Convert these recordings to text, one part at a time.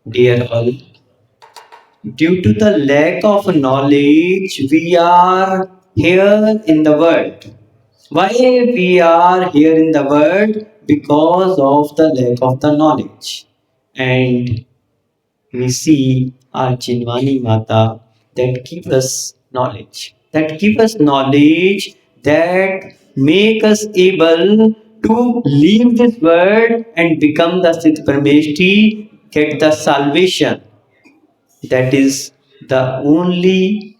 Dear all, due to the lack of knowledge, we are here in the world. Why we are here in the world? Because of the lack of the knowledge. And we see our Chinwani Mata that give us knowledge. That give us knowledge that make us able to leave this world and become the Siddh Parmeshti, get the salvation. That is the only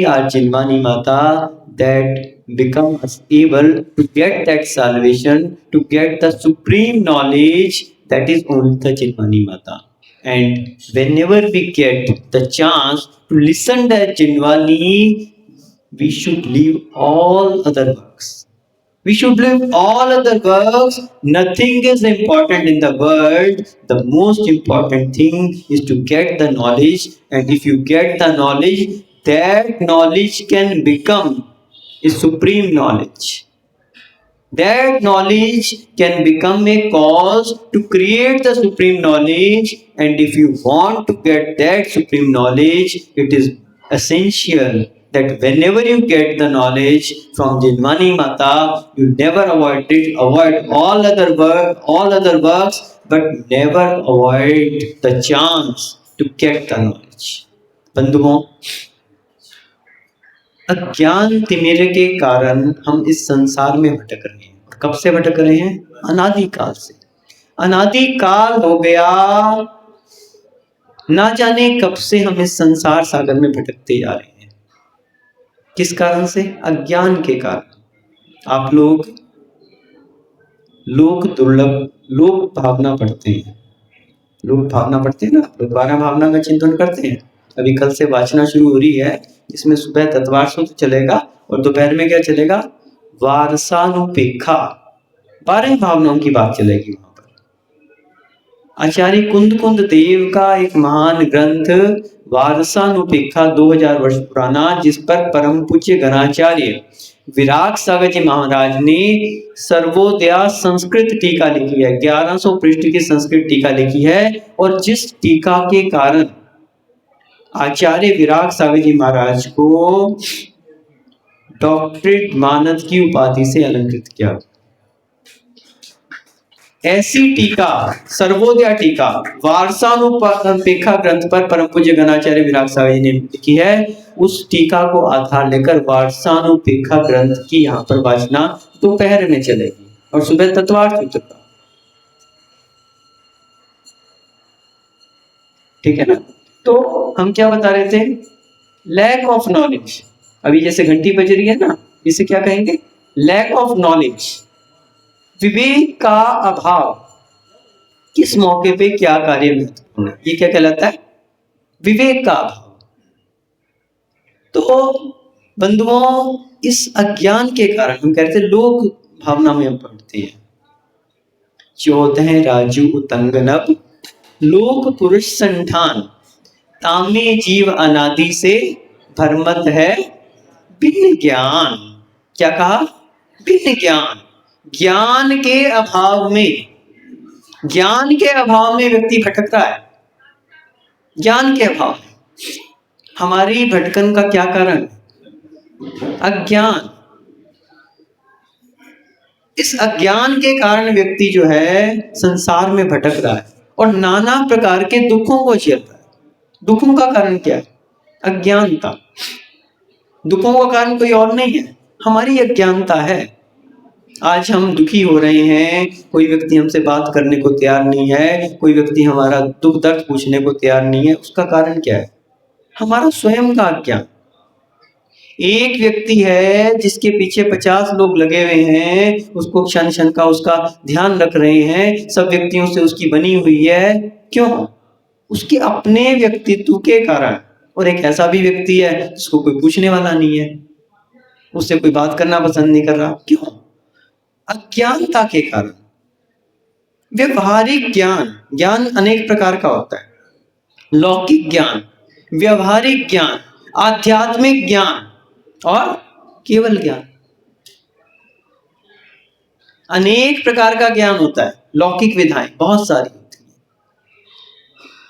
our Chinwani Mata that become us able to get that salvation, to get the supreme knowledge, that is only the Chinwani Mata. And whenever we get the chance to listen to Chinwani, we should leave all other works. We should leave all other works. Nothing is important in the world. The most important thing is to get the knowledge. And if you get the knowledge, that knowledge can become a supreme knowledge. That knowledge can become a cause to create the supreme knowledge. And if you want to get that supreme knowledge, it is essential that whenever you get the knowledge from Jinmani Mata, you never avoid all other works, but never avoid the chance to get the knowledge. बंधुओं, अज्ञान तिमिर के कारण हम इस संसार में भटक रहे हैं। कब से भटक रहे हैं? अनादिकाल से। अनादिकाल हो गया, ना जाने कब से हम इस संसार सागर में भटकते जा रहे हैं। किस कारण से? अज्ञान के कारण। आप लोग दुर्लभ लोक भावना पढ़ते हैं। लोक भावना पढ़ते हैं ना, आप लोग 12 भावना का चिंतन करते हैं। अभी कल से वाचना शुरू हो रही है, इसमें सुबह तत्वार सूत्र चलेगा और दोपहर में क्या चलेगा? वारसानुपेक्षा। 12 भावनाओं की बात चलेगी वहां पर। आचार्य कुंद देव का एक महान ग्रंथ वारसानुपेक्षा 2000 वर्ष पुराना, जिस पर परम पूज्य घनाचार्य विराग सागर जी महाराज ने सर्वोदया संस्कृत टीका लिखी है। 1100 पृष्ठ की संस्कृत टीका लिखी है, और जिस टीका के कारण आचार्य विराग सागर जी महाराज को डॉक्टरेट मानद की उपाधि से अलंकृत किया। ऐसी टीका, सर्वोदया टीका वारसानुपेक्षा ग्रंथ पर परम पूज्य घनाचार्य विराग सागर जी ने लिखी है। उस टीका को आधार लेकर वारसानुपेक्षा ग्रंथ की यहाँ पर वाचना दोपहर में चलेगी और सुबह तत्वार सूत्र का। ठीक है ना? तो हम क्या बता रहे थे? Lack of knowledge. अभी जैसे घंटी बज रही है ना, इसे क्या कहेंगे? Lack of knowledge. विवेक का अभाव। किस मौके पे क्या कार्य महत्वपूर्ण है, ये क्या कहलाता है? विवेक का अभाव। तो बंधुओं, इस अज्ञान के कारण हम कहते हैं लोक भावना में हम पढ़ते हैं। 14 राजू उतंग नभ लोक पुरुष संठान, तामे जीव अनादि से भरमत है भिन्न ज्ञान। क्या कहा? भिन्न ज्ञान। ज्ञान के अभाव में व्यक्ति भटकता है। ज्ञान के अभाव। हमारी भटकन का क्या कारण? अज्ञान। इस अज्ञान के कारण व्यक्ति जो है संसार में भटक रहा है और नाना प्रकार के दुखों को झेल रहा है। दुखों का कारण क्या है? अज्ञानता। दुखों का कारण कोई और नहीं है, हमारी अज्ञानता है। आज हम दुखी हो रहे हैं, कोई व्यक्ति हमसे बात करने को तैयार नहीं है, कोई व्यक्ति हमारा दुख दर्द पूछने को तैयार नहीं है। उसका कारण क्या है? हमारा स्वयं का अज्ञान। एक व्यक्ति है जिसके पीछे 50 लोग लगे हुए हैं, उसको क्षण क्षण का उसका ध्यान रख रहे हैं, सब व्यक्तियों से उसकी बनी हुई है। क्यों? उसके अपने व्यक्तित्व के कारण। और एक ऐसा भी व्यक्ति है जिसको कोई पूछने वाला नहीं है, उससे कोई बात करना पसंद नहीं कर रहा। क्यों? अज्ञानता के कारण। व्यवहारिक ज्ञान अनेक प्रकार का होता है। लौकिक ज्ञान, व्यवहारिक ज्ञान, आध्यात्मिक ज्ञान और केवल ज्ञान। अनेक प्रकार का ज्ञान होता है, लौकिक विधाएं बहुत सारी होती हैं।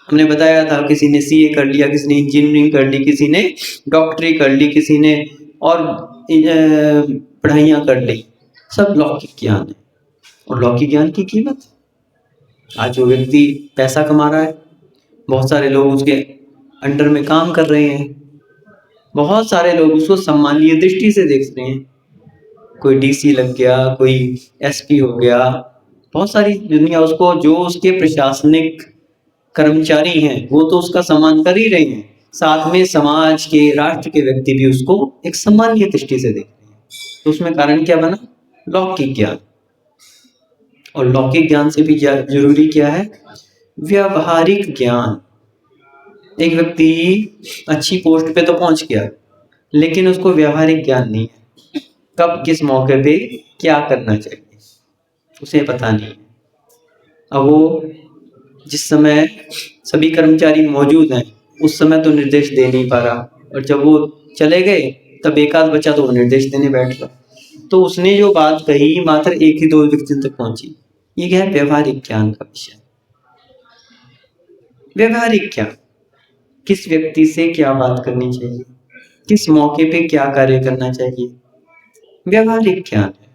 हमने बताया था किसी ने सीए कर लिया, किसी ने इंजीनियरिंग कर ली, किसी ने डॉक्टरी कर ली, किसी ने और पढ़ाइयाँ कर ली, सब लौकिक ज्ञान है। और लौकिक ज्ञान की कीमत, आज जो व्यक्ति पैसा कमा रहा है, बहुत सारे लोग उसके अंडर में काम कर रहे हैं, बहुत सारे लोग उसको सम्मानीय दृष्टि से देख रहे हैं, कोई डीसी लग गया, कोई एसपी हो गया, बहुत सारी दुनिया उसको, जो उसके प्रशासनिक कर्मचारी हैं वो तो उसका सम्मान कर ही रहे हैं, साथ में समाज के, राष्ट्र के व्यक्ति भी उसको एक सम्मानीय दृष्टि से देख रहे हैं। तो उसमें कारण क्या बना? लौकिक ज्ञान। और लौकिक ज्ञान से भी जरूरी क्या है? व्यवहारिक ज्ञान। एक व्यक्ति अच्छी पोस्ट पे तो पहुंच गया, लेकिन उसको व्यवहारिक ज्ञान नहीं है, कब किस मौके पे क्या करना चाहिए उसे पता नहीं है। अब वो जिस समय सभी कर्मचारी मौजूद हैं उस समय तो निर्देश दे नहीं पा रहा, और जब वो चले गए तब एक आध बचा तो वो निर्देश देने बैठ गया, तो उसने जो बात कही मात्र एक ही दो व्यक्ति तक पहुंची। ये क्या है? व्यवहारिक ज्ञान का विषय। व्यवहारिक ज्ञान, किस व्यक्ति से क्या बात करनी चाहिए, किस मौके पे क्या कार्य करना चाहिए, व्यवहारिक ज्ञान है।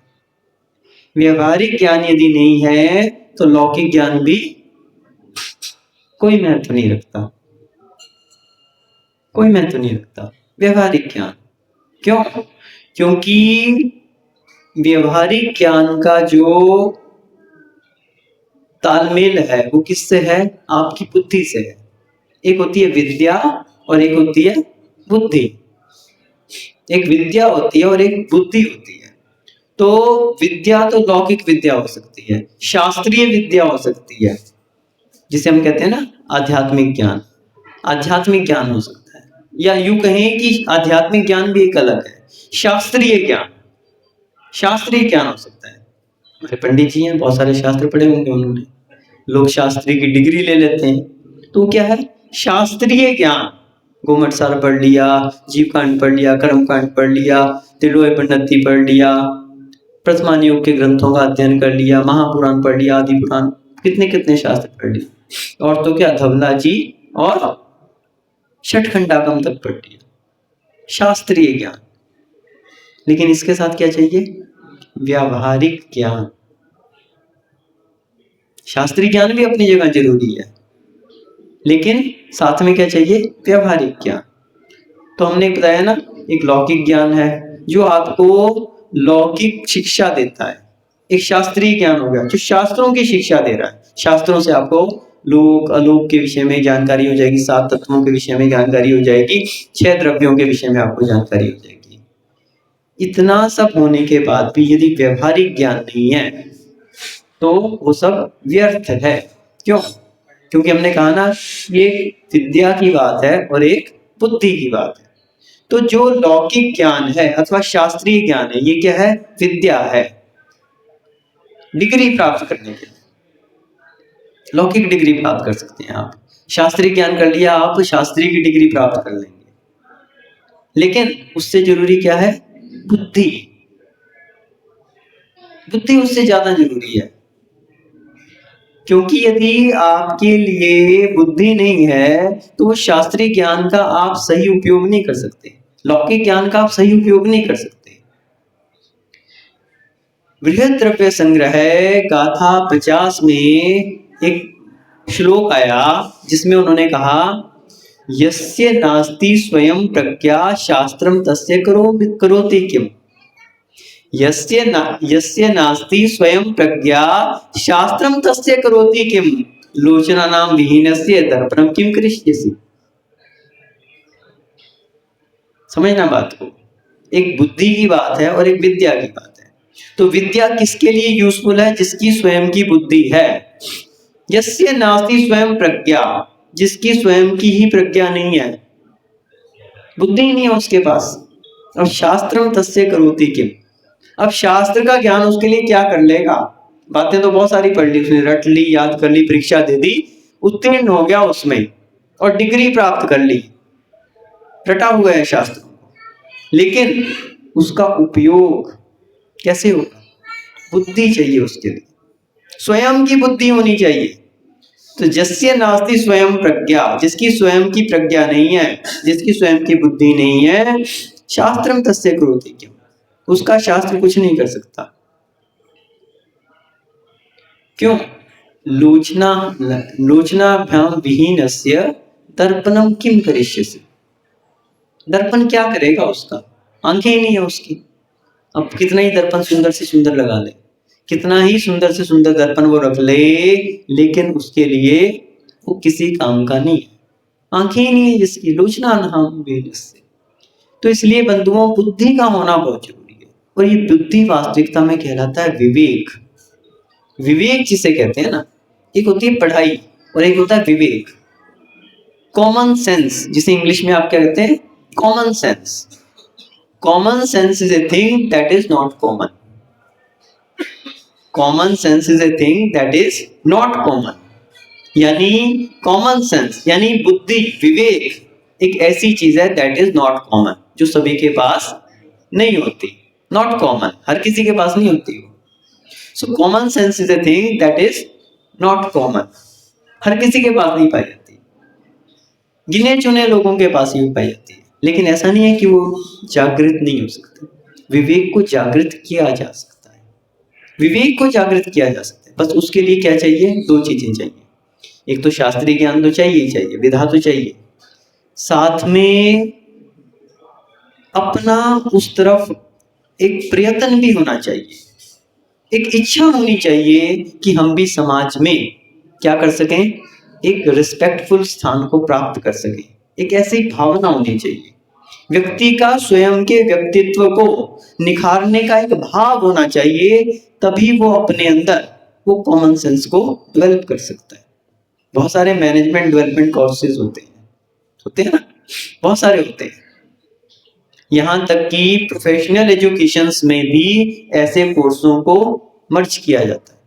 व्यवहारिक ज्ञान यदि नहीं है तो लौकिक ज्ञान भी कोई महत्व नहीं रखता, कोई महत्व नहीं रखता। व्यवहारिक ज्ञान क्यों? क्योंकि व्यवहारिक ज्ञान का जो तालमेल है वो किससे है? आपकी बुद्धि से है। एक होती है विद्या और एक होती है बुद्धि। एक विद्या होती है और एक बुद्धि होती है। तो विद्या तो लौकिक विद्या हो सकती है, शास्त्रीय विद्या हो सकती है, जिसे हम कहते हैं ना आध्यात्मिक ज्ञान, आध्यात्मिक ज्ञान हो सकता है, या यूं कहें कि आध्यात्मिक ज्ञान भी एक अलग है, शास्त्रीय ज्ञान, शास्त्रीय ज्ञान हो सकता है। हमारे पंडित जी हैं, बहुत सारे शास्त्र पढ़े होंगे उन्होंने, लोग शास्त्री की डिग्री ले लेते हैं, तो क्या है? शास्त्रीय ज्ञान। गोमटसार पढ़ लिया, जीव कांड पढ़ लिया, कर्म कांड पढ़ लिया, तिलोय पन्नति पढ़ लिया, प्रथमान योग के ग्रंथों का अध्ययन कर लिया, महापुराण पढ़ लिया, आदि पुराण, कितने कितने शास्त्र पढ़ लिए, और तो क्या धवला जी और छठखंडागम तक पढ़ लिया, शास्त्रीय ज्ञान। लेकिन इसके साथ क्या चाहिए? व्यावहारिक ज्ञान। शास्त्रीय ज्ञान भी अपनी जगह जरूरी है, लेकिन साथ में क्या चाहिए? व्यावहारिक ज्ञान। तो हमने बताया ना, एक लौकिक ज्ञान है जो आपको लौकिक शिक्षा देता है, एक शास्त्रीय ज्ञान हो गया जो शास्त्रों की शिक्षा दे रहा है, शास्त्रों से आपको लोक अलोक के विषय में जानकारी हो जाएगी, 7 तत्वों के विषय में जानकारी हो जाएगी, 6 द्रव्यों के विषय में आपको जानकारी हो जाएगी। इतना सब होने के बाद भी यदि व्यवहारिक ज्ञान नहीं है तो वो सब व्यर्थ है। क्यों? क्योंकि हमने कहा ना, ये विद्या की बात है और एक बुद्धि की बात है। तो जो लौकिक ज्ञान है अथवा शास्त्रीय ज्ञान है, ये क्या है? विद्या है, डिग्री प्राप्त करने के लिए लौकिक डिग्री प्राप्त कर सकते हैं आप। शास्त्रीय ज्ञान कर लिया, आप शास्त्रीय की डिग्री प्राप्त कर लेंगे, लेकिन उससे जरूरी क्या है? बुद्धि। बुद्धि उससे ज्यादा जरूरी है, क्योंकि यदि आपके लिए बुद्धि नहीं है तो शास्त्रीय ज्ञान का आप सही उपयोग नहीं कर सकते, लौकिक ज्ञान का आप सही उपयोग नहीं कर सकते। बृहद द्रव्य संग्रह गाथा 50 में एक श्लोक आया जिसमें उन्होंने कहा, यस्य नास्ति स्वयं प्रज्ञा शास्त्रम तस्य करोति किम। यस्य नास्ति स्वयं प्रज्ञा शास्त्रम तस्य करोति किम, लोचनानां विहीनस्य दर्पणम किम करिष्यसि। समझना बात को, एक बुद्धि की बात है और एक विद्या की बात है। तो विद्या किसके लिए यूजफुल है? जिसकी स्वयं की बुद्धि है। यस्य नास्ति स्वयं प्रज्ञा, जिसकी स्वयं की ही प्रज्ञा नहीं है, बुद्धि नहीं है उसके पास। और शास्त्रम तस्य करोति किम, अब शास्त्र का ज्ञान उसके लिए क्या कर लेगा? बातें तो बहुत सारी पढ़ ली उसने, रट ली, याद कर ली, परीक्षा दे दी, उत्तीर्ण हो गया उसमें और डिग्री प्राप्त कर ली, रटा हुआ है शास्त्रों को, लेकिन उसका उपयोग कैसे होगा? बुद्धि चाहिए उसके लिए, स्वयं की बुद्धि होनी चाहिए। तो यस्य नास्ति स्वयं प्रज्ञा, जिसकी स्वयं की प्रज्ञा नहीं है, जिसकी स्वयं की बुद्धि नहीं है, शास्त्रम तस्य करोति किम, उसका शास्त्र कुछ नहीं कर सकता। क्यों? लोचना लोचनाभ्याम विहीनस्य दर्पणम किम करिष्यसि। दर्पण क्या करेगा उसका? आंखें ही नहीं है उसकी। अब कितना ही दर्पण सुंदर से सुंदर लगा ले, कितना ही सुंदर से सुंदर दर्पण वो रख ले, लेकिन उसके लिए वो किसी काम का नहीं है, आंखें ही नहीं है जिसकी, लोचना नाम विहीनस्य। तो इसलिए बंधुओं, बुद्धि का होना बहुत जरूरी है, और ये बुद्धि वास्तविकता में कहलाता है विवेक। विवेक जिसे कहते हैं ना, एक होती है पढ़ाई और एक होता है विवेक, कॉमन सेंस, जिसे इंग्लिश में आप क्या कहते हैं? Common sense. Common sense is a thing that is not common. Common sense is a thing that is not common. यानी कॉमन सेंस यानी बुद्धि, विवेक एक ऐसी चीज है दैट इज नॉट कॉमन, जो सभी के पास नहीं होती। नॉट कॉमन, हर किसी के पास नहीं होती वो। So common sense is a thing that is not common, हर किसी के पास नहीं पाई जाती, गिने चुने लोगों के पास ही पाई जाती है। लेकिन ऐसा नहीं है कि वो जागृत नहीं हो सकते, विवेक को जागृत किया जा सकता है, विवेक को जागृत किया जा सकता है। बस उसके लिए क्या चाहिए? दो चीजें चाहिए, एक तो शास्त्रीय ज्ञान तो चाहिए ही चाहिए, विधा तो चाहिए, साथ में अपना उस तरफ एक प्रयत्न भी होना चाहिए, एक इच्छा होनी चाहिए कि हम भी समाज में क्या कर सकें, एक रिस्पेक्टफुल स्थान को प्राप्त कर सकें। एक ऐसी भावना होनी चाहिए, व्यक्ति का स्वयं के व्यक्तित्व को निखारने का एक भाव होना चाहिए, तभी वो अपने अंदर वो कॉमन सेंस को डेवलप कर सकता है। बहुत सारे मैनेजमेंट डेवलपमेंट कोर्सेज होते हैं ना, बहुत सारे होते हैं। यहाँ तक कि प्रोफेशनल एजुकेशंस में भी ऐसे कोर्सों को मर्ज किया जाता है।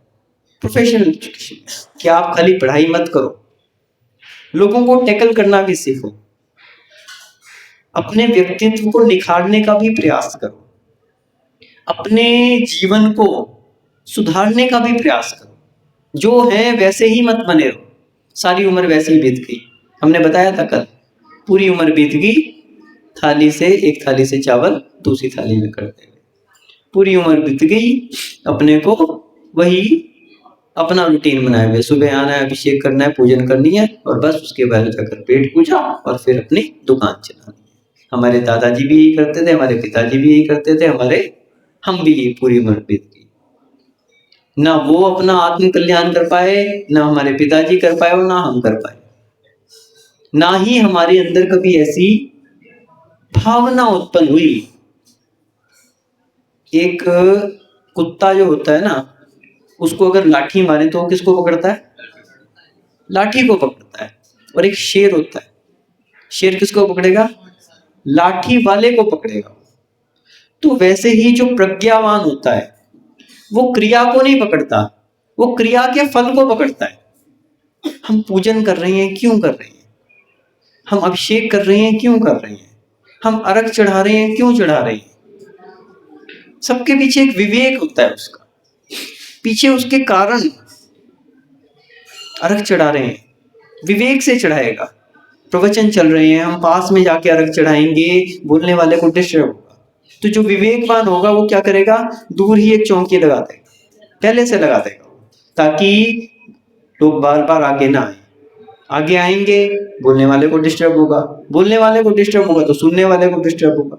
प्रोफेशनल एजुकेशन क्या आप खाली पढ़ाई मत करो, लोगों को टैकल करना भी सीखो, अपने व्यक्तित्व को निखारने का भी प्रयास करो, अपने जीवन को सुधारने का भी प्रयास करो। जो है वैसे ही मत बने रहो, सारी उम्र वैसे ही बीत गई। हमने बताया था कल, पूरी उम्र बीत गई एक थाली से चावल दूसरी थाली में करते हुए, पूरी उम्र बीत गई, अपने को वही अपना रूटीन बनाए हुए, सुबह आना है, अभिषेक करना है, पूजन करनी है, और बस उसके बाद जाकर पेट पूजा और फिर अपनी दुकान चलानी है। हमारे दादाजी भी यही करते थे, हमारे पिताजी भी यही करते थे, हम भी यही पूरी उम्र बीत गई। ना वो अपना आत्म कल्याण कर पाए, ना हमारे पिताजी कर पाए और ना हम कर पाए, ना ही हमारे अंदर कभी ऐसी भावना उत्पन्न हुई। एक कुत्ता जो होता है ना, उसको अगर लाठी मारे तो वो किसको पकड़ता है? लाठी को पकड़ता है। और एक शेर होता है, शेर किसको पकड़ेगा? लाठी वाले को पकड़ेगा। तो वैसे ही जो प्रज्ञावान होता है वो क्रिया को नहीं पकड़ता, वो क्रिया के फल को पकड़ता है। हम पूजन कर रहे हैं, क्यों कर रहे हैं? हम अभिषेक कर रहे हैं, क्यों कर रहे हैं? हम अर्घ चढ़ा रहे हैं, क्यों चढ़ा रहे हैं? सबके पीछे एक विवेक होता है, उसका पीछे उसके कारण। अर्घ चढ़ा रहे हैं, विवेक से चढ़ाएगा। प्रवचन चल रहे हैं, हम पास में जाके अर्घ चढ़ाएंगे, बोलने वाले को डिस्टर्ब होगा। तो जो विवेकवान होगा वो क्या करेगा? दूर ही एक चौकी लगा देगा, पहले से लगा देगा, ताकि लोग बार बार आगे ना आए। आगे आएंगे, बोलने वाले को डिस्टर्ब होगा, बोलने वाले को डिस्टर्ब होगा तो सुनने वाले को डिस्टर्ब होगा।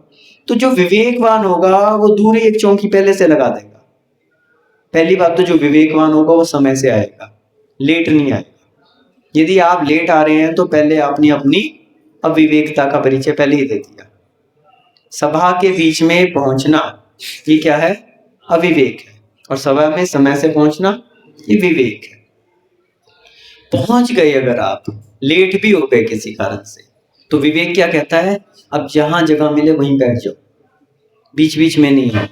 तो जो विवेकवान होगा वो दूर ही एक चौकी पहले से लगा देगा। पहली बात तो जो विवेकवान होगा वो समय से आएगा, लेट नहीं आएगा। यदि आप लेट आ रहे हैं तो पहले आपने अपनी अविवेकता का परिचय पहले ही दे दिया। सभा के बीच में पहुंचना ये क्या है? अविवेक है। और सभा में समय से पहुंचना ये विवेक है। पहुंच गए अगर आप, लेट भी हो गए किसी कारण से, तो विवेक क्या कहता है? अब जहां जगह मिले वहीं बैठ जाओ, बीच बीच में नहीं हो।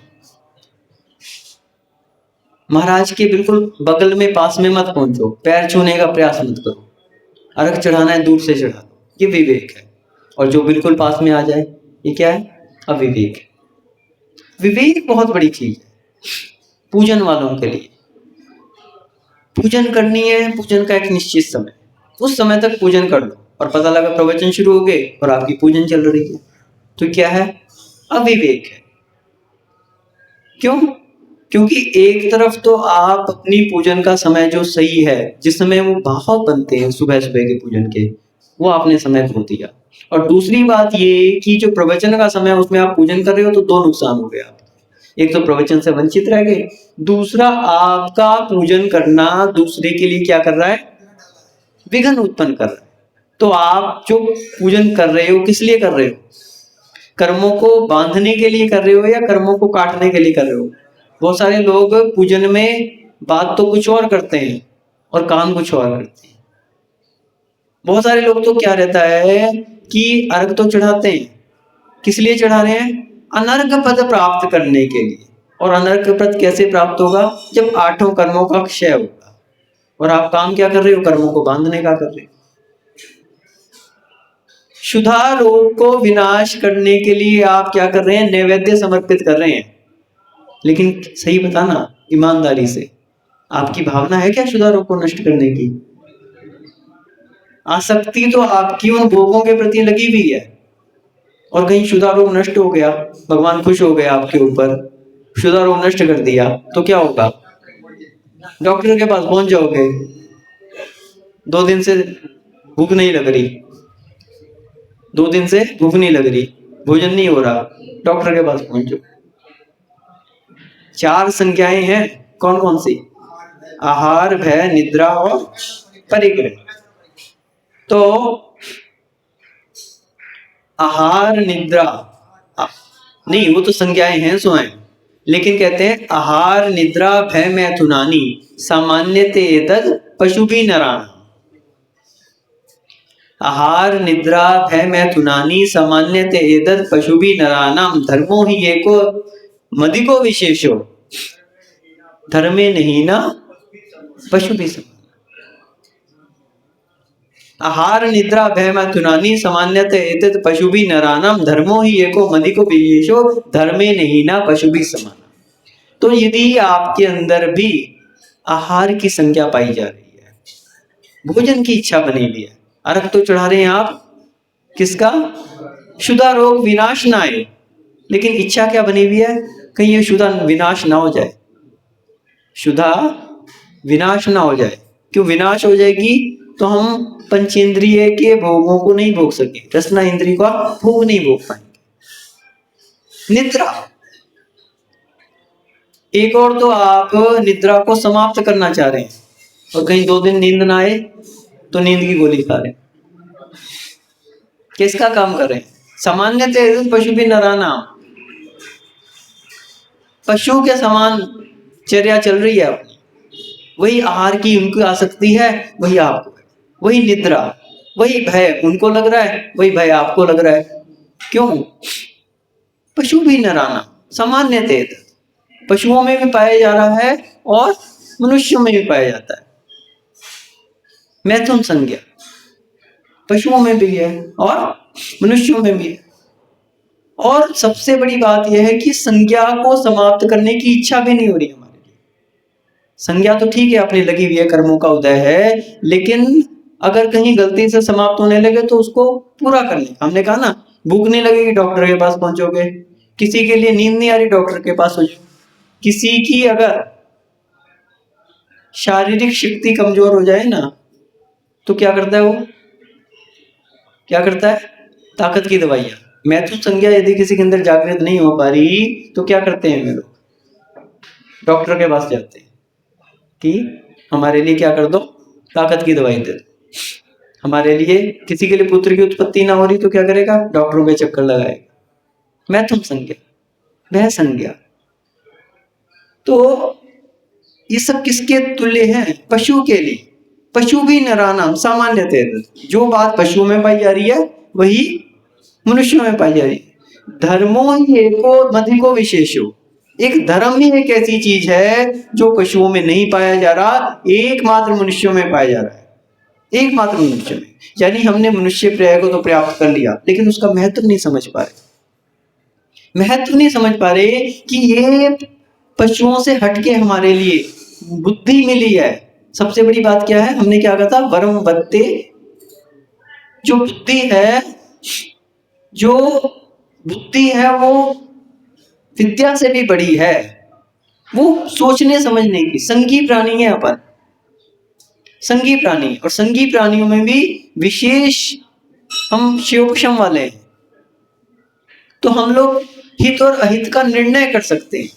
महाराज के बिल्कुल बगल में पास में मत पहुंचो, पैर छूने का प्रयास मत करो। अर्घ चढ़ाना है, दूर से चढ़ा दो, ये विवेक है। और जो बिल्कुल पास में आ जाए ये क्या है? अविवेक है। विवेक बहुत बड़ी चीज है। पूजन वालों के लिए। पूजन करनी है, पूजन का एक निश्चित समय, उस समय तक पूजन कर लो और पता लगा प्रवचन शुरू हो गए और आपकी पूजन चल रही है, तो क्या है? अविवेक है। क्यों? क्योंकि एक तरफ तो आप अपनी पूजन का समय जो सही है, जिस समय वो भाव बनते हैं सुबह सुबह के पूजन के, वो आपने समय खो दिया। और दूसरी बात ये कि जो प्रवचन का समय है उसमें आप पूजन कर रहे हो तो दो नुकसान हो गए आप। एक तो प्रवचन से वंचित रह गए, दूसरा आपका पूजन करना दूसरे के लिए क्या कर रहा है? विघ्न उत्पन्न कर रहा है। तो आप जो पूजन कर रहे हो किस लिए कर रहे हो? कर्मों को बांधने के लिए कर रहे हो या कर्मों को काटने के लिए कर रहे हो? बहुत सारे लोग पूजन में बात तो कुछ और करते हैं और काम कुछ और करते हैं। बहुत सारे लोग तो क्या रहता है कि अर्घ तो चढ़ाते हैं, किस लिए चढ़ा रहे हैं? अनर्घ पद प्राप्त करने के लिए। और अनर्घ पद कैसे प्राप्त होगा? जब आठों कर्मों का क्षय होगा। और आप काम क्या कर रहे हो? कर्मों को बांधने का कर रहे हो। क्षुधा रोग को विनाश करने के लिए आप क्या कर रहे हैं? नैवेद्य समर्पित कर रहे हैं। लेकिन सही बताना ईमानदारी से, आपकी भावना है क्या क्षुधा रोग को नष्ट करने की? आसक्ति तो आपकी उन भोगों के प्रति लगी हुई है। और कहीं क्षुधा रोग नष्ट हो गया, भगवान खुश हो गए आपके ऊपर, क्षुधा रोग नष्ट कर दिया, तो क्या होगा? डॉक्टर के पास पहुंच जाओगे, 2 दिन से भूख नहीं लग रही, 2 दिन से भूख नहीं लग रही, भोजन नहीं हो रहा, डॉक्टर के पास पहुंचो। 4 संज्ञाएं हैं, कौन कौन सी? आहार, भय, निद्रा और परिग्रह। तो आहार, निद्रा नहीं, वो तो संज्ञाएं हैं स्वयं, लेकिन कहते हैं आहार, निद्रा, भय, मैथुनानि सामान्यते एतद् पशुभिः नराणाम्। आहार, निद्रा, भय, मैथुनानि सामान्यते एतद् पशुभिः नराणाम् धर्मो हि एको मदिको विशेषो धर्मे नहीं ना पशुभिः समानः। आहार, निद्रा, भय, मैथुनानि सामान्यते एतद् पशुभिः नराणाम् धर्मो हि एको मदिको विशेषो धर्मे नहीं ना पशुभिः समानः। तो यदि आपके अंदर भी आहार की संज्ञा पाई जा रही है, भोजन की इच्छा बनी हुई है, अर्घ तो चढ़ा रहे हैं आप, किसका? क्षुधा रोग विनाश ना आए, लेकिन इच्छा क्या बनी हुई है? कहीं ये क्षुधा विनाश ना हो जाए, क्षुधा विनाश ना हो जाए। क्यों विनाश हो जाएगी? तो हम पंचेंद्रिय के भोगों को नहीं भोग सके, रसना इंद्रिय का भोग नहीं भोग पाएंगे। निद्रा, एक और तो आप निद्रा को समाप्त करना चाह रहे हैं और कहीं 2 दिन नींद ना आए तो नींद की गोली खा रहे हैं। किसका काम कर रहे हैं? सामान्यतः पशु भी नराना, पशु के समान चर्या चल रही है अपनी, वही आहार की उनको आसक्ति है, वही आपको है, वही निद्रा, वही भय उनको लग रहा है, वही भय आपको लग रहा है। क्यों? पशु भी नराना सामान्यतः पशुओं में भी पाया जा रहा है और मनुष्यों में भी पाया जाता है। मैथुन संज्ञा पशुओं में भी है और मनुष्यों में भी है। और सबसे बड़ी बात यह है कि संज्ञा को समाप्त करने की इच्छा भी नहीं हो रही हमारे लिए। संज्ञा तो ठीक है अपनी लगी हुई है, कर्मों का उदय है, लेकिन अगर कहीं गलती से समाप्त होने लगे तो उसको पूरा कर ले। हमने कहा ना, भूख नहीं लगेगी डॉक्टर के पास पहुंचोगे, किसी के लिए नींद नहीं आ रही डॉक्टर के पास हो जाओ, किसी की अगर शारीरिक शक्ति कमजोर हो जाए ना तो क्या करता है वो? क्या करता है? ताकत की दवाइयां। मैथुन संज्ञा यदि किसी के अंदर जागृत नहीं हो पा रही तो क्या करते हैं वे लोग? डॉक्टर के पास जाते हैं कि हमारे लिए क्या कर दो, ताकत की दवाई दे दो। हमारे लिए किसी के लिए पुत्र की उत्पत्ति ना हो रही तो क्या करेगा? डॉक्टरों के चक्कर लगाएगा। मैथुन संज्ञा, वह संज्ञा। तो ये सब किसके तुल्य है? पशु के लिए। पशु भी नरानाम सामान्यतः, जो बात पशुओं में पाई जा रही है वही मनुष्यों में पाई जा रही है। धर्मो ही एको मधिको विशेषो, एक धर्म ही एक ऐसी चीज है जो पशुओं में नहीं पाया जा रहा, एकमात्र मनुष्यों में पाया जा रहा है, एकमात्र मनुष्य में। यानी हमने मनुष्य पर्याय को तो प्राप्त कर लिया, लेकिन उसका महत्व नहीं समझ पा रहे। महत्व नहीं समझ पा रहे कि ये पशुओं से हटके हमारे लिए बुद्धि मिली है। सबसे बड़ी बात क्या है, हमने क्या कहा था, वरम बत्ते, जो बुद्धि है, जो बुद्धि है वो विद्या से भी बड़ी है, वो सोचने समझने की। संगी प्राणी है अपन, संगी प्राणी, और संगी प्राणियों में भी विशेष हम शिवोपशम वाले हैं। तो हम लोग हित और अहित का निर्णय कर सकते हैं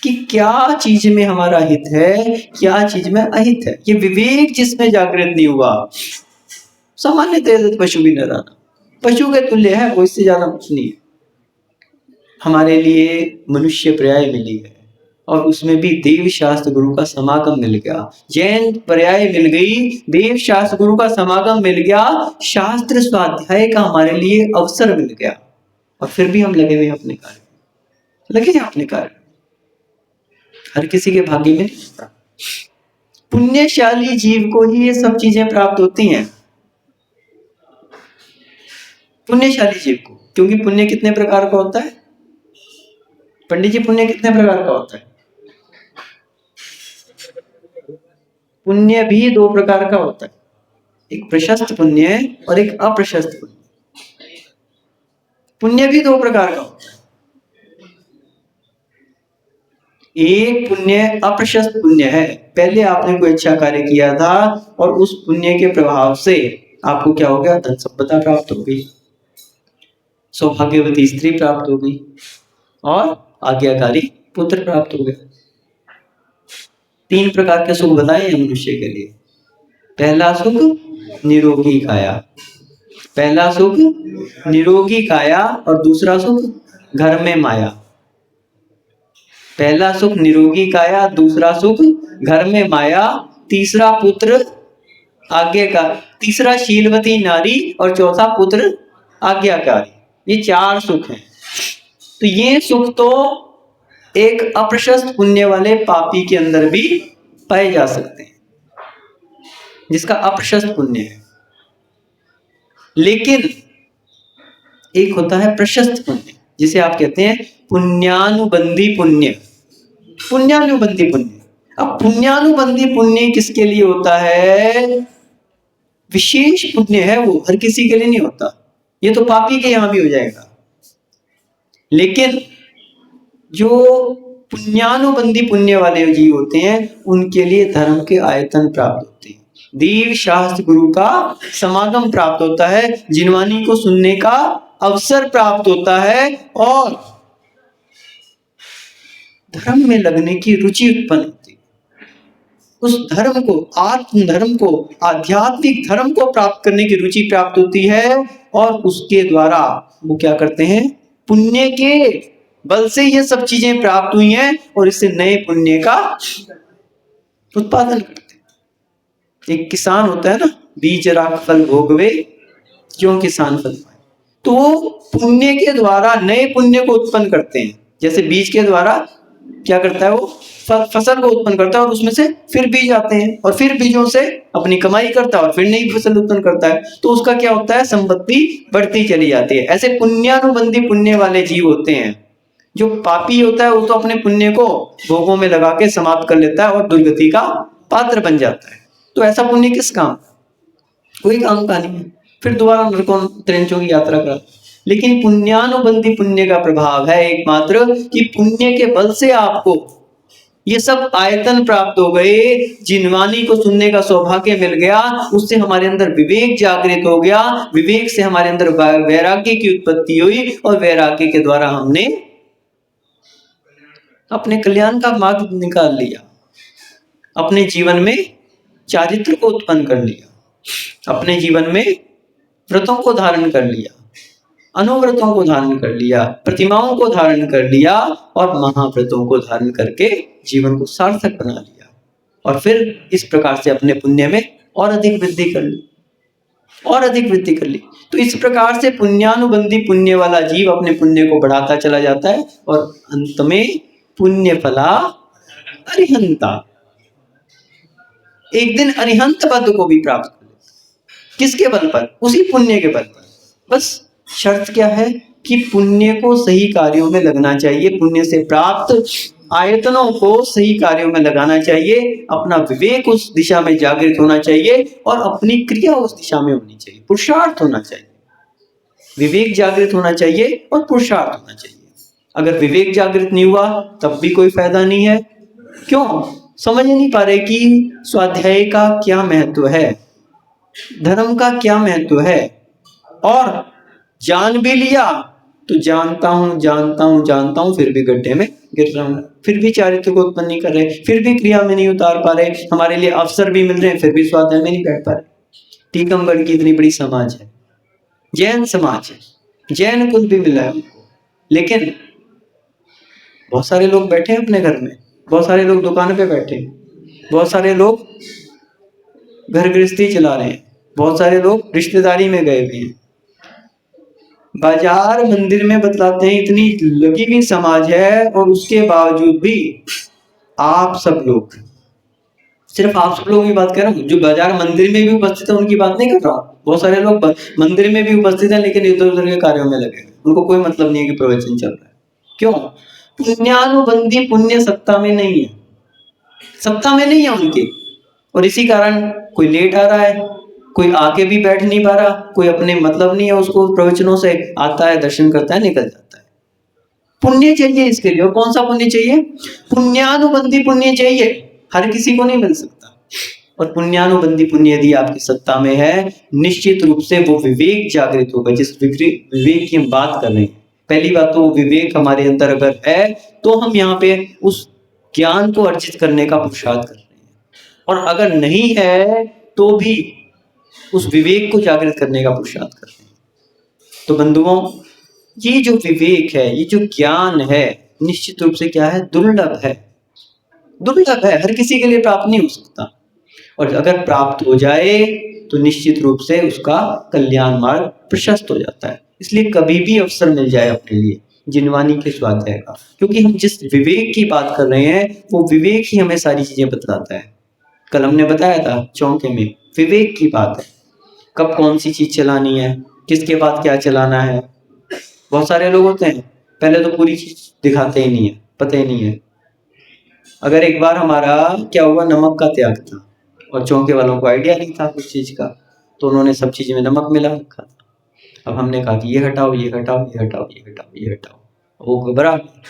कि क्या चीज में हमारा हित है, क्या चीज में अहित है। ये विवेक जिसमें जागृत नहीं हुआ, सामान्य पशु भी न रहना, पशु के तुल्य है वो, इससे ज्यादा कुछ नहीं है। हमारे लिए मनुष्य पर्याय मिली है, और उसमें भी देव शास्त्र गुरु का समागम मिल गया। जैन पर्याय मिल गई, देव शास्त्र गुरु का समागम मिल गया, शास्त्र स्वाध्याय का हमारे लिए अवसर मिल गया। और फिर भी हम लगे हुए अपने कार्य, लगे हैं अपने कार्य। हर किसी के भाग्य में नहीं होता। पुण्यशाली जीव को ही ये सब चीजें प्राप्त होती हैं, पुण्यशाली जीव को। क्योंकि पुण्य कितने प्रकार का होता है पंडित जी, पुण्य कितने प्रकार का होता है? पुण्य भी दो प्रकार का होता है, एक प्रशस्त पुण्य और एक अप्रशस्त पुण्य। पुण्य भी दो प्रकार का होता है, एक पुण्य अप्रशस्त पुण्य है। पहले आपने कोई अच्छा कार्य किया था और उस पुण्य के प्रभाव से आपको क्या हो गया, धन संपदा प्राप्त हो गई, सौभाग्यवती स्त्री प्राप्त हो गई, और आज्ञाकारी पुत्र प्राप्त हो गया। तीन प्रकार के सुख बताए हैं मनुष्य के लिए। पहला सुख निरोगी काया, पहला सुख निरोगी काया, और दूसरा सुख घर में माया। पहला सुख निरोगी काया, दूसरा सुख घर में माया, तीसरा पुत्र आज्ञाकारी, तीसरा शीलवती नारी, और चौथा पुत्र आज्ञाकारी। ये चार सुख हैं। तो ये सुख तो एक अप्रशस्त पुण्य वाले पापी के अंदर भी पाए जा सकते हैं, जिसका अप्रशस्त पुण्य है। लेकिन एक होता है प्रशस्त पुण्य, जिसे आप कहते हैं पुण्यानुबंधी पुण्य, पुण्यानुबंधी पुण्य। अब पुण्यानुबंधी पुण्य किसके लिए होता है? विशेष पुण्य है वो, हर किसी के लिए नहीं होता। ये तो पापी के यहां भी हो जाएगा। लेकिन जो पुण्यानुबंधी पुण्य वाले जीव होते हैं, उनके लिए धर्म के आयतन प्राप्त होते हैं, देव शास्त्र गुरु का समागम प्राप्त होता है, जिनवानी को सुनने का अवसर प्राप्त होता है, और धर्म में लगने की रुचि उत्पन्न होती है। उस धर्म को, आत्म धर्म को, आध्यात्मिक धर्म को प्राप्त करने की रुचि प्राप्त होती है, और उसके द्वारा वो क्या करते हैं, पुण्य के बल से ये सब चीजें प्राप्त हुई हैं, और इससे नए पुण्य का उत्पादन करते हैं। एक किसान होता है ना, बीज राख फल भोगवे, क्यों किसान फल पाए। तो वो पुण्य के द्वारा नए पुण्य को उत्पन्न करते हैं। जैसे बीज के द्वारा क्या करता है, वो फसल को उत्पन्न करता है, और उसमें से फिर बीज आते हैं, और फिर बीजों से अपनी कमाई करता है, और फिर नई फसल उत्पन्न करता है। तो उसका क्या होता है, संपत्ति बढ़ती चली जाती है। ऐसे पुण्यानुबंधी पुण्य वाले जीव होते हैं। जो पापी होता है वो तो अपने पुण्य को भोगों में लगा के समाप्त कर लेता है, और दुर्गति का पात्र बन जाता है। तो ऐसा पुण्य किस काम, कोई काम का नहीं है, फिर दोबारा नरकों त्रिंचों की यात्रा करा। लेकिन पुण्यानुबंधी पुण्य का प्रभाव है एकमात्र कि पुण्य के बल से आपको ये सब आयतन प्राप्त हो गए, जिनवानी को सुनने का सौभाग्य मिल गया, उससे हमारे अंदर विवेक जागृत हो गया, विवेक से हमारे अंदर वैराग्य की उत्पत्ति हुई, और वैराग्य के द्वारा हमने अपने कल्याण का मार्ग निकाल लिया, अपने जीवन में चारित्र को उत्पन्न कर लिया, अपने जीवन में व्रतों को धारण कर लिया, अनुव्रतों को धारण कर लिया, प्रतिमाओं को धारण कर लिया, और महाव्रतों को धारण करके जीवन को सार्थक बना लिया। और फिर इस प्रकार से अपने पुण्य में और अधिक वृद्धि कर ली, और अधिक वृद्धि कर ली। तो इस प्रकार से पुण्यानुबंधी पुण्य वाला जीव अपने पुण्य को बढ़ाता चला जाता है, और अंत में पुण्य फला अरिहंता, एक दिन अरिहंत पद को भी प्राप्त कर लेता। किसके बल पर? उसी पुण्य के बल पर। बस शर्त क्या है कि पुण्य को सही कार्यों में लगना चाहिए। पुण्य से प्राप्त आयतनों को सही कार्यों में लगाना चाहिए, अपना विवेक उस दिशा में जागृत होना चाहिए और अपनी क्रिया उस दिशा में होनी चाहिए, पुरुषार्थ होना चाहिए। विवेक जागृत होना चाहिए और पुरुषार्थ होना चाहिए। अगर विवेक जागृत नहीं हुआ तब भी कोई फायदा नहीं है। क्यों? समझ नहीं पा रहे कि स्वाध्याय का क्या महत्व है, धर्म का क्या महत्व है, और जान भी लिया तो जानता हूं फिर भी गड्ढे में गिर रहा हूं, फिर भी चारित्र को उत्पन्न नहीं कर रहे, फिर भी क्रिया में नहीं उतार पा रहे, हमारे लिए अवसर भी मिल रहे हैं फिर भी स्वाध्याय में नहीं बैठ पा रहे। टीकमगढ़ की इतनी बड़ी समाज है, जैन समाज है, जैन कुल भी मिला है उनको, लेकिन बहुत सारे लोग बैठे हैं अपने घर में, बहुत सारे लोग दुकान पे बैठे हैं, बहुत सारे लोग घर गृहस्थी चला रहे हैं, बहुत सारे लोग रिश्तेदारी में गए हुए हैं। बाजार मंदिर में बतलाते हैं इतनी लगी हुई समाज है, और उसके बावजूद भी आप सब लोग, सिर्फ आप सब लोगों की बात कर रहा हूँ, जो बाजार मंदिर में भी उपस्थित है उनकी बात नहीं कर रहा हूँ। बहुत सारे लोग मंदिर में भी उपस्थित है लेकिन इधर उधर के कार्यों में लगे, उनको कोई मतलब नहीं है कि प्रवचन चल रहा है। क्यों? पुण्यानुबंधी पुण्य सत्ता में नहीं है, सत्ता में नहीं है उनकी, और इसी कारण कोई लेट आ रहा है, कोई आके भी बैठ नहीं पा रहा, कोई अपने मतलब नहीं है उसको प्रवचनों से, आता है दर्शन करता है निकल जाता है। पुण्य चाहिए इसके लिए, और कौन सा पुण्य चाहिए? पुण्यानुबंधी पुण्य चाहिए, हर किसी को नहीं मिल सकता। और पुण्यानुबंधी पुण्य यदि आपकी सत्ता में है, निश्चित रूप से वो विवेक जागृत होगा, जिस विवेक की हम बात कर रहे हैं। पहली बात तो विवेक हमारे अंदर अगर है तो हम यहाँ पे उस ज्ञान को अर्जित करने का पुरुषार्थ कर रहे हैं, और अगर नहीं है तो भी उस विवेक को जागृत करने का पुरुषार्थ कर रहे हैं। तो बंधुओं, ये जो विवेक है, ये जो ज्ञान है, निश्चित रूप से क्या है? दुर्लभ है, दुर्लभ है, हर किसी के लिए प्राप्त नहीं हो सकता। और अगर प्राप्त हो जाए तो निश्चित रूप से उसका कल्याण मार्ग प्रशस्त हो जाता है। इसलिए कभी भी अवसर मिल जाए अपने लिए जिनवानी के स्वाध्याय का, क्योंकि हम जिस विवेक की बात कर रहे हैं वो विवेक ही हमें सारी चीजें बतलाता है। कल हमने बताया था चौके में, विवेक की बात है, कब कौन सी चीज चलानी है, किसके बाद क्या चलाना है। बहुत सारे लोग होते हैं पहले तो पूरी चीज दिखाते ही नहीं है, पता ही नहीं है। अगर एक बार हमारा क्या हुआ, नमक का त्याग था और चौके वालों को आइडिया नहीं था कुछ चीज का, तो उन्होंने सब चीज में नमक मिला रखा था। अब हमने कहा कि ये हटाओ, ये हटाओ, ये हटाओ, ये हटाओ, ये हटाओ, वो घबरा गए।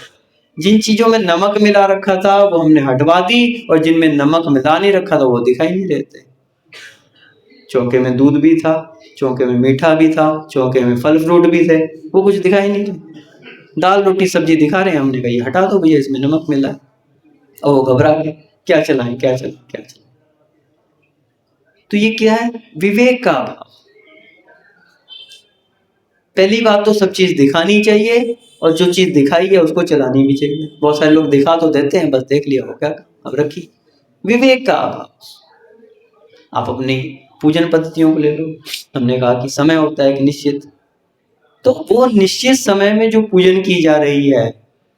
जिन चीजों में नमक मिला रखा था वो हमने हटवा दी, और जिनमें नमक मिला नहीं रखा था वो दिखाई नहीं देते। चौके में दूध भी था, चौके में मीठा भी था, चौके में फल फ्रूट भी थे, वो कुछ दिखाई नहीं दे। दाल रोटी सब्जी दिखा रहे हैं, हमने कहा ये हटा दो भैया, इसमें नमक मिला है। और वो घबरा गए, क्या चलाएं क्या चलाएं क्या चलाएं। तो ये क्या है? विवेक का अभाव। पहली बात तो सब चीज दिखानी चाहिए, और जो चीज दिखाई है उसको चलानी भी चाहिए। बहुत सारे लोग दिखा तो देते हैं, बस देख लिया हो क्या, अब रखी। विवेक का अभाव। आप अपनी पूजन पद्धतियों को ले लो, हमने कहा कि समय होता है कि निश्चित, तो वो निश्चित समय में जो पूजन की जा रही है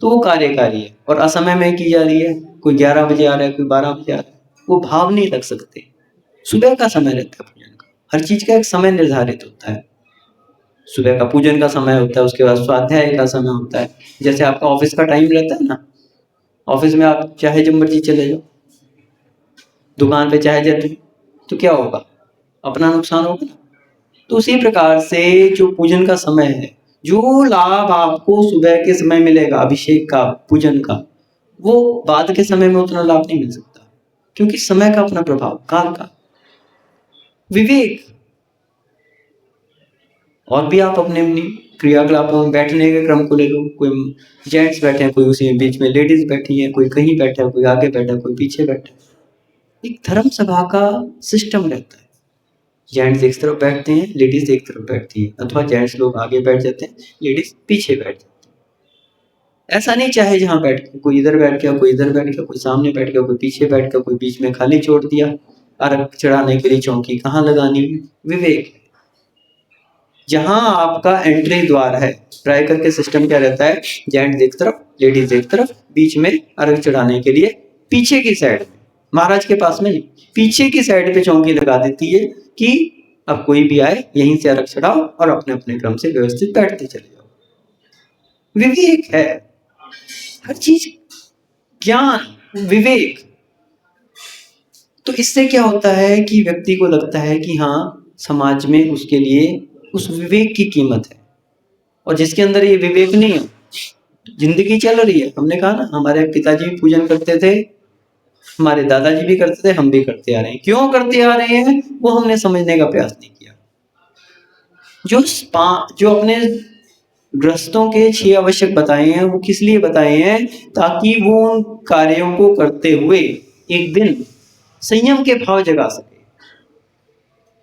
तो वो कार्यकारी है, और असमय में की जा रही है, कोई 11 बजे आ रहा है, कोई 12 बजे आ रहा है, वो भाव नहीं रख सकते। सुबह का समय रहता है पूजन का, हर चीज का एक समय निर्धारित होता है। सुबह का पूजन का समय होता है, उसके बाद स्वाध्याय का समय होता है। जैसे आपका ऑफिस का टाइम रहता है ना, ऑफिस में आप चाहे जब मर्जी चले जाओ, दुकान पे चाहे जाए, तो क्या होगा? अपना नुकसान होगा ना। तो उसी प्रकार से जो पूजन का समय है, जो लाभ आपको सुबह के समय मिलेगा अभिषेक का, पूजन का, वो बाद के समय में उतना लाभ नहीं मिल सकता, क्योंकि समय का अपना प्रभाव, काल का। विवेक। और भी आप अपने अपनी क्रियाकलापों में बैठने के क्रम को ले लो, कोई जेंट्स बैठे हैं, कोई उसी बीच में लेडीज बैठी है, कोई कहीं बैठा है, कोई आगे बैठा है, कोई पीछे बैठा है। एक धर्म सभा का सिस्टम रहता है, जेंट्स एक तरफ बैठते हैं, लेडीज एक तरफ बैठती है, अथवा जेंट्स लोग आगे बैठ जाते हैं, लेडीज पीछे बैठ जाती है। ऐसा नहीं चाहे जहां बैठ के, कोई इधर बैठ गया, कोई इधर बैठ गया, कोई सामने बैठ गया, कोई पीछे बैठ गया, कोई बीच में खाली छोड़ दिया। अर्घ चढ़ाने के लिए चौकी कहाँ लगानी है? विवेक। जहां आपका एंट्री द्वार है, ट्राई करके सिस्टम क्या रहता है, जेंट्स एक तरफ, लेडीज एक तरफ, बीच में अर्घ चढ़ाने के लिए पीछे की साइड में, महाराज के पास में नहीं, पीछे की साइड पे चौकी लगा देती है कि अब कोई भी आए यहीं से अर्घ चढ़ाओ और अपने अपने क्रम से व्यवस्थित बैठते चले जाओ। विवेक है हर चीज। ज्ञान, विवेक। तो इससे क्या होता है कि व्यक्ति को लगता है कि हाँ, समाज में उसके लिए उस विवेक की कीमत है। और जिसके अंदर ये विवेक नहीं है, जिंदगी चल रही है, हमने कहा ना, हमारे पिताजी भी पूजन करते थे, हमारे दादाजी भी करते थे, हम भी करते आ रहे हैं। क्यों करते आ रहे हैं वो हमने समझने का प्रयास नहीं किया। जो अपने ग्रस्तों के 6 आवश्यक बताए हैं, वो किस लिए बताए हैं? ताकि वो उन कार्यों को करते हुए एक दिन संयम के भाव जगा सके।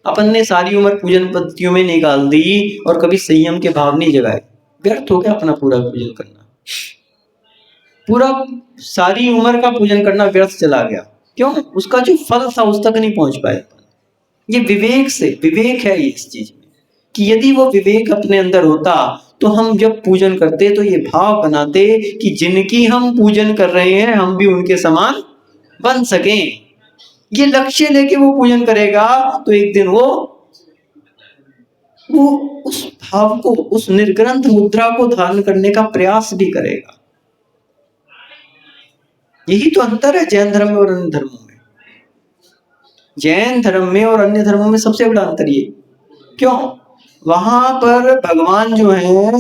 अपन ने सारी उम्र पूजन पद्धतियों में निकाल दी और कभी संयम के भाव नहीं जगाए, व्यर्थ हो गया अपना पूरा पूजन करना। पूरा सारी उम्र का पूजन करना व्यर्थ चला गया। क्यों? उसका जो फल था उस तक नहीं पहुंच पाए। ये विवेक है ये इस चीज में, कि यदि वो विवेक अपने अंदर होता तो हम जब पूजन करते तो ये भाव बनाते कि जिनकी हम पूजन कर रहे हैं हम भी उनके समान बन सकें। ये लक्ष्य लेके वो पूजन करेगा तो एक दिन वो उस भाव को, उस निर्ग्रंथ मुद्रा को धारण करने का प्रयास भी करेगा। यही तो अंतर है जैन धर्म में और अन्य धर्मों में। जैन धर्म में और अन्य धर्मों में सबसे बड़ा अंतर ये, क्यों? वहां पर भगवान जो है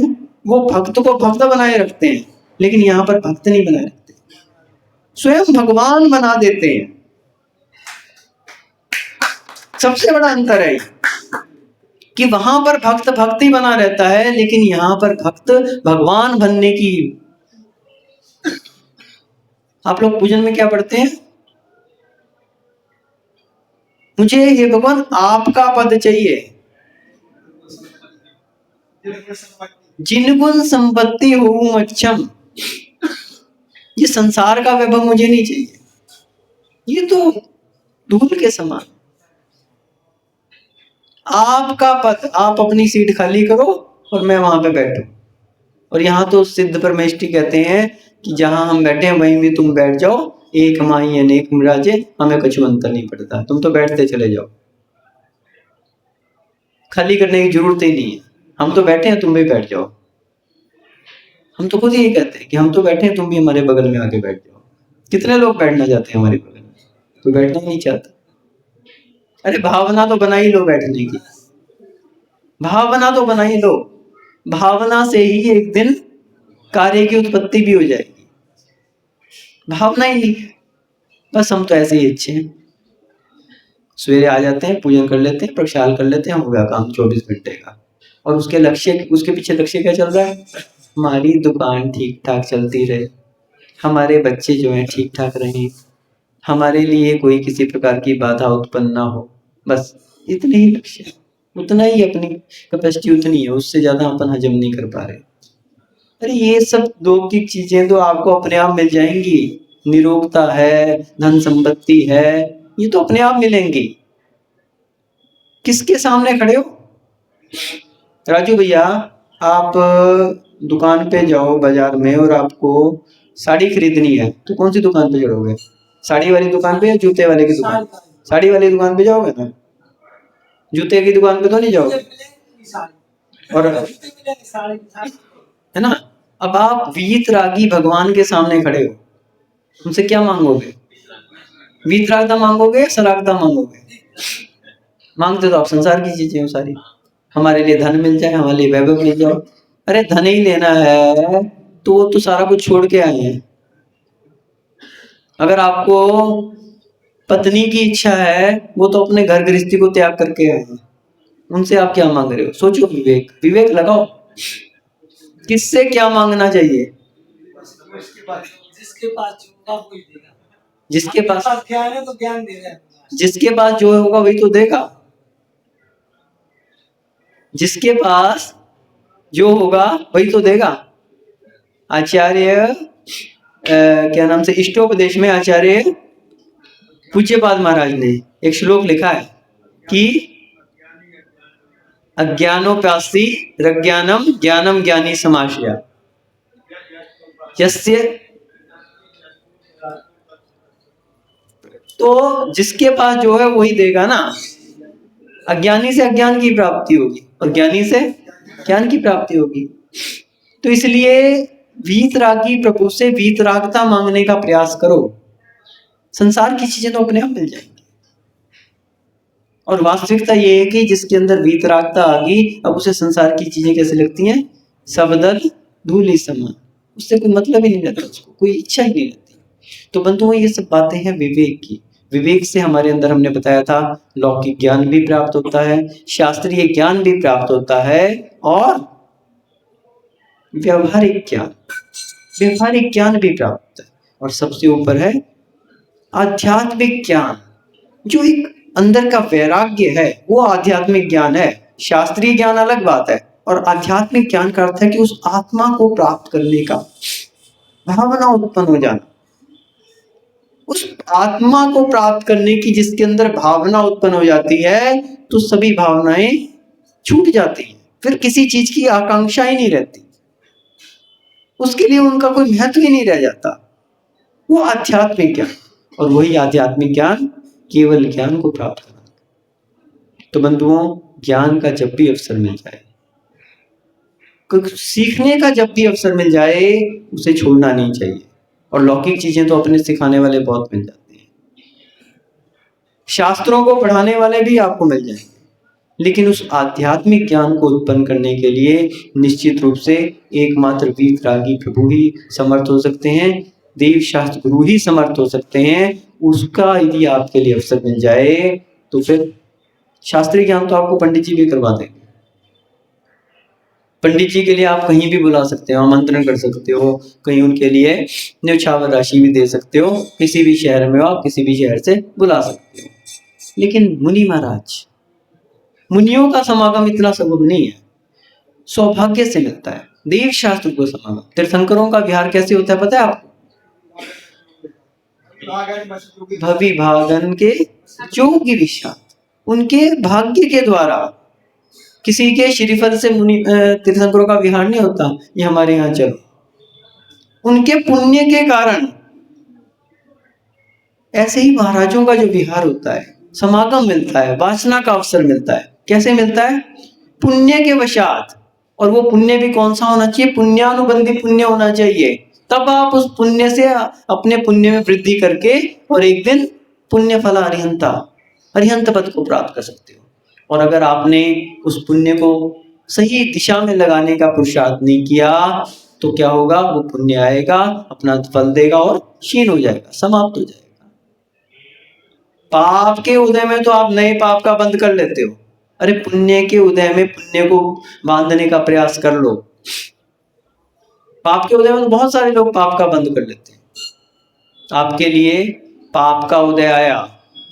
वो भक्त को भक्त बनाए रखते हैं, लेकिन यहाँ पर भक्त नहीं बनाए रखते, स्वयं भगवान बना देते हैं। सबसे बड़ा अंतर है कि वहां पर भक्त भक्ति बना रहता है, लेकिन यहाँ पर भक्त भगवान बनने की। आप लोग पूजन में क्या पढ़ते हैं? मुझे ये भगवान आपका पद चाहिए, जिन गुण संपत्ति हो मच्छम। ये संसार का वैभव मुझे नहीं चाहिए, ये तो धूल के समान। आपका पद, आप अपनी सीट खाली करो और मैं वहां पे बैठूं। और यहाँ तो सिद्ध परमेष्ठी कहते हैं कि जहां हम बैठे हैं वहीं भी तुम बैठ जाओ, एक माही अनेक मिराजे, हमें कुछ अंतर नहीं पड़ता, तुम तो बैठते चले जाओ, खाली करने की जरूरत ही नहीं है। हम तो बैठे हैं, तुम भी बैठ जाओ। हम तो खुद यही कहते हैं कि हम तो बैठे हैं, तुम भी हमारे बगल में आके बैठ जाओ। कितने लोग बैठना चाहते हैं हमारे बगल में? कोई बैठना नहीं चाहता। अरे भावना तो बना ही लो बैठने की, भावना तो बना ही लो। भावना से ही एक दिन कार्य की उत्पत्ति भी हो जाएगी। भावना ही नहीं है, बस हम तो ऐसे ही अच्छे हैं। सवेरे आ जाते हैं, पूजन कर लेते हैं, प्रक्षाल कर लेते हैं, हो गया काम 24 घंटे का। और उसके पीछे लक्ष्य क्या चल रहा है? हमारी दुकान ठीक ठाक चलती रहे, हमारे बच्चे जो हैं ठीक ठाक रहें, हमारे लिए कोई किसी प्रकार की बाधा उत्पन्न ना हो, बस इतने ही लक्ष्य है। उतना ही अपनी कैपेसिटी उतनी है, उससे ज्यादा अपन हजम नहीं कर पा रहे। अरे ये सब लौकिक चीजें तो आपको अपने आप मिल जाएंगी। निरोगता है, धन संपत्ति है, ये तो अपने आप मिलेंगी। किसके सामने खड़े हो? राजू भैया, आप दुकान पे जाओ बाजार में और आपको साड़ी खरीदनी है तो कौन सी दुकान पे चढ़ोगे? साड़ी वाली दुकान पे या जूते वाले की दुकान? साड़ी वाली दुकान पे जाओगे ना, जूते की दुकान पे तो नहीं जाओगे। और है ना, अब आप वीतरागी भगवान के सामने खड़े हो, उनसे क्या मांगोगे? वीतरागता मांगोगे या सरागता मांगोगे? मांगते तो आप संसार की चीजें हो सारी। हमारे लिए धन मिल जाए, हमारे लिए वैभव मिल जाए। अरे धन ही लेना है तो वो तो सारा कुछ छोड़ के आए हैं। अगर आपको पत्नी की इच्छा है, वो तो अपने घर गृहस्थी को त्याग करके आए हैं, उनसे आप क्या मांग रहे हो? सोचो, विवेक विवेक लगाओ, किससे क्या मांगना चाहिए? जिसके पास जिसके पास ज्ञान है तो ज्ञान दे रहा है, जिसके पास जो होगा वही तो देगा। जिसके पास जो होगा वही तो देगा। आचार्य क्या नाम से, इष्टोपदेश में आचार्य पूज्यपाद महाराज ने एक श्लोक लिखा है कि अज्ञानोप्यास्ति रज्ञानम ज्ञानम ज्ञानी समाश्रया, यस्य। तो जिसके पास जो है वही देगा ना। अज्ञानी से अज्ञान की प्राप्ति होगी और ज्ञानी से ज्ञान की प्राप्ति होगी। तो इसलिए वीतरागी प्रभु से वीतरागता मांगने का प्रयास करो, संसार की चीजें तो अपने आप मिल जाएंगी। और वास्तविकता ये है कि जिसके अंदर वीतरागता आ गई, अब उसे संसार की चीजें कैसे लगती हैं? सबदल धूलि समान, उससे कोई मतलब ही नहीं रहता, उसको कोई इच्छा ही नहीं रहती। तो बंधुओं, ये सब बातें हैं विवेक की। विवेक से हमारे अंदर, हमने बताया था, लौकिक ज्ञान भी प्राप्त होता है, शास्त्रीय ज्ञान भी प्राप्त होता है, और व्यवहारिक ज्ञान भी प्राप्त होता है, और सबसे ऊपर है आध्यात्मिक ज्ञान, जो एक अंदर का वैराग्य है, वो आध्यात्मिक ज्ञान है। शास्त्रीय ज्ञान अलग बात है, और आध्यात्मिक ज्ञान का अर्थ है कि उस आत्मा को प्राप्त करने का भावना उत्पन्न हो जाना। उस आत्मा को प्राप्त करने की जिसके अंदर भावना उत्पन्न हो जाती है, तो सभी भावनाएं छूट जाती हैं, फिर किसी चीज की आकांक्षा ही नहीं रहती, उसके लिए उनका कोई महत्व ही नहीं रह जाता। वो आध्यात्मिक ज्ञान, और वही आध्यात्मिक ज्ञान केवल ज्ञान को प्राप्त करना। तो बंधुओं, ज्ञान का जब भी अवसर मिल जाए, कुछ सीखने का जब भी अवसर मिल जाए, उसे छोड़ना नहीं चाहिए। और लौकिक चीजें तो अपने सिखाने वाले बहुत मिल जाते हैं, शास्त्रों को पढ़ाने वाले भी आपको मिल जाएंगे, लेकिन उस आध्यात्मिक ज्ञान को उत्पन्न करने के लिए निश्चित रूप से एकमात्र वीतरागी प्रभु ही समर्थ हो सकते हैं, देव शास्त्र गुरु ही समर्थ हो सकते हैं। उसका यदि आपके लिए अवसर मिल जाए, तो फिर शास्त्रीय ज्ञान तो आपको पंडित जी भी करवा देंगे। पंडित जी के लिए आप कहीं भी बुला सकते हो, आमंत्रण कर सकते हो, कहीं उनके लिए न्यौछावर राशि भी दे सकते हो, किसी भी शहर में हो आप किसी भी शहर से बुला सकते हो। लेकिन मुनि महाराज, मुनियों का समागम इतना सुगम नहीं है, सौभाग्य से मिलता है देव शास्त्र को समागम। तीर्थंकरों का विहार कैसे होता है पता है आपको? भवि भागन के जोगी विषाद, उनके भाग्य के द्वारा। किसी के श्रीफल से मुनि तीर्थंकरों का विहार नहीं होता, ये हमारे यहाँ चलो, उनके पुण्य के कारण। ऐसे ही महाराजों का जो विहार होता है, समागम मिलता है, वासना का अवसर मिलता है। कैसे मिलता है? पुण्य के वशात। और वो पुण्य भी कौन सा होना चाहिए? पुण्यानुबंधी पुण्य होना चाहिए। तब आप उस पुण्य से अपने पुण्य में वृद्धि करके और एक दिन पुण्य फला अरिहंत पद को प्राप्त कर सकते हो। और अगर आपने उस पुण्य को सही दिशा में लगाने का पुरुषार्थ नहीं किया, तो क्या होगा? वो पुण्य आएगा, अपना फल देगा और क्षीण हो जाएगा, समाप्त हो जाएगा। पाप के उदय में तो आप नए पाप का बंध कर लेते हो, अरे पुण्य के उदय में पुण्य को बांधने का प्रयास कर लो। पाप के उदय में तो बहुत सारे लोग पाप का बंध कर लेते हैं। आपके लिए पाप का उदय आया,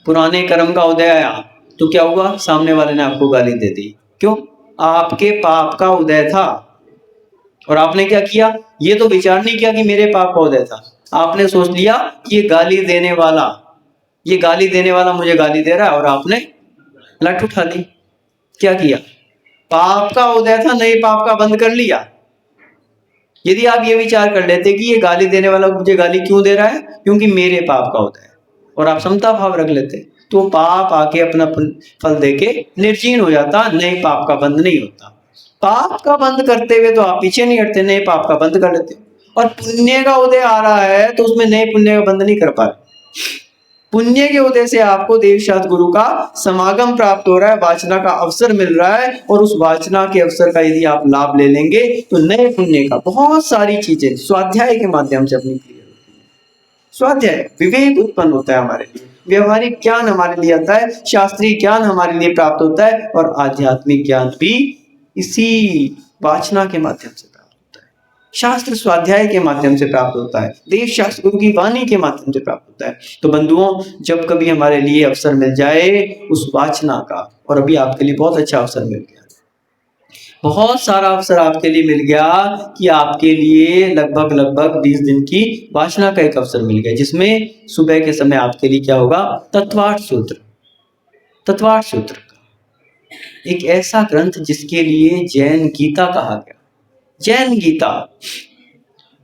पुराने कर्म का उदय आया, तो क्या हुआ? सामने वाले ने आपको गाली दे दी। क्यों? आपके पाप का उदय था और आपने क्या किया? ये तो विचार नहीं किया कि मेरे पाप का उदय था। आपने सोच लिया कि ये गाली देने वाला मुझे गाली दे रहा है, और आपने लठ उठा ली। क्या किया? पाप का उदय था, नए पाप का बंद कर लिया। यदि आप ये विचार कर लेते कि ये गाली देने वाला मुझे गाली क्यों दे रहा है? क्योंकि मेरे पाप का उदय है, और आप समता भाव रख लेते, तो पाप आके अपना फल देके निर्जीर्ण हो जाता, नए पाप का बंद नहीं होता। पाप का बंद करते हुए तो आप पीछे नहीं हटते, नए पाप का बंद कर लेते। और पुण्य का उदय आ रहा है तो उसमें नए पुण्य का बंद नहीं कर पा रहे। पुण्य के उदय से आपको देवशास्त्र गुरु का समागम प्राप्त हो रहा है, वाचना का अवसर मिल रहा है, और उस वाचना के अवसर का यदि आप लाभ ले लेंगे, तो नए पुण्य का बहुत सारी चीजें स्वाध्याय के माध्यम से अपनी क्लियर होती है। स्वाध्याय, विवेक उत्पन्न होता है हमारे लिए, व्यवहारिक ज्ञान हमारे लिए आता है, शास्त्रीय ज्ञान हमारे लिए प्राप्त होता है, और आध्यात्मिक ज्ञान भी इसी वाचना के माध्यम से प्राप्त होता है, शास्त्र स्वाध्याय के माध्यम से प्राप्त होता है, देव शास्त्र गुरु की वाणी के माध्यम से प्राप्त होता है। तो बंधुओं, जब कभी हमारे लिए अवसर मिल जाए उस वाचना का, और अभी आपके लिए बहुत अच्छा अवसर मिल गया, बहुत सारा अवसर आपके लिए मिल गया कि आपके लिए लगभग 20 दिन की वाचना का एक अवसर मिल गया, जिसमें सुबह के समय आपके लिए क्या होगा? तत्वार्थ सूत्र एक ऐसा ग्रंथ जिसके लिए जैन गीता कहा गया। जैन गीता,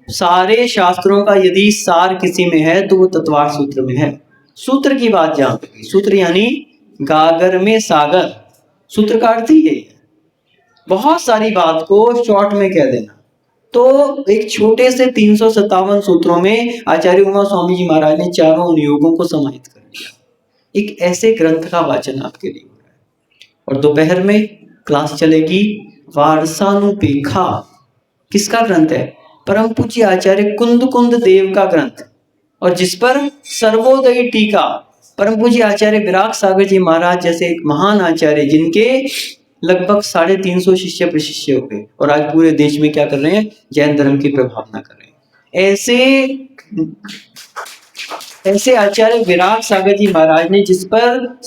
सारे शास्त्रों का यदि सार किसी में है तो वो तत्वार्थ सूत्र में है। सूत्र की बात जहां पे, सूत्र यानी गागर में सागर, सूत्र का अर्थ ही यही है, बहुत सारी बात को शॉर्ट में कह देना। तो एक छोटे से 357 सूत्रों में आचार्य उमा स्वामी जी महाराज ने चारों अनुयोगों को समाहित कर दिया। एक ऐसे ग्रंथ का वाचन आपके लिए हो रहा है। और दोपहर में क्लास चलेगी वारसानुपेखा। किसका ग्रंथ है? परम पूज्य आचार्य कुंद कुंद देव का ग्रंथ, और जिस पर सर्वोदयी टीका परम पूज्य आचार्य विराग सागर जी महाराज जैसे एक महान आचार्य, जिनके लगभग 350 शिष्य प्रशिष्य हो गए और आज पूरे देश में क्या कर रहे हैं? जैन धर्म की प्रभावना कर रहे हैं। ऐसे आचार्य विराग सागर जी महाराज ने, जिस पर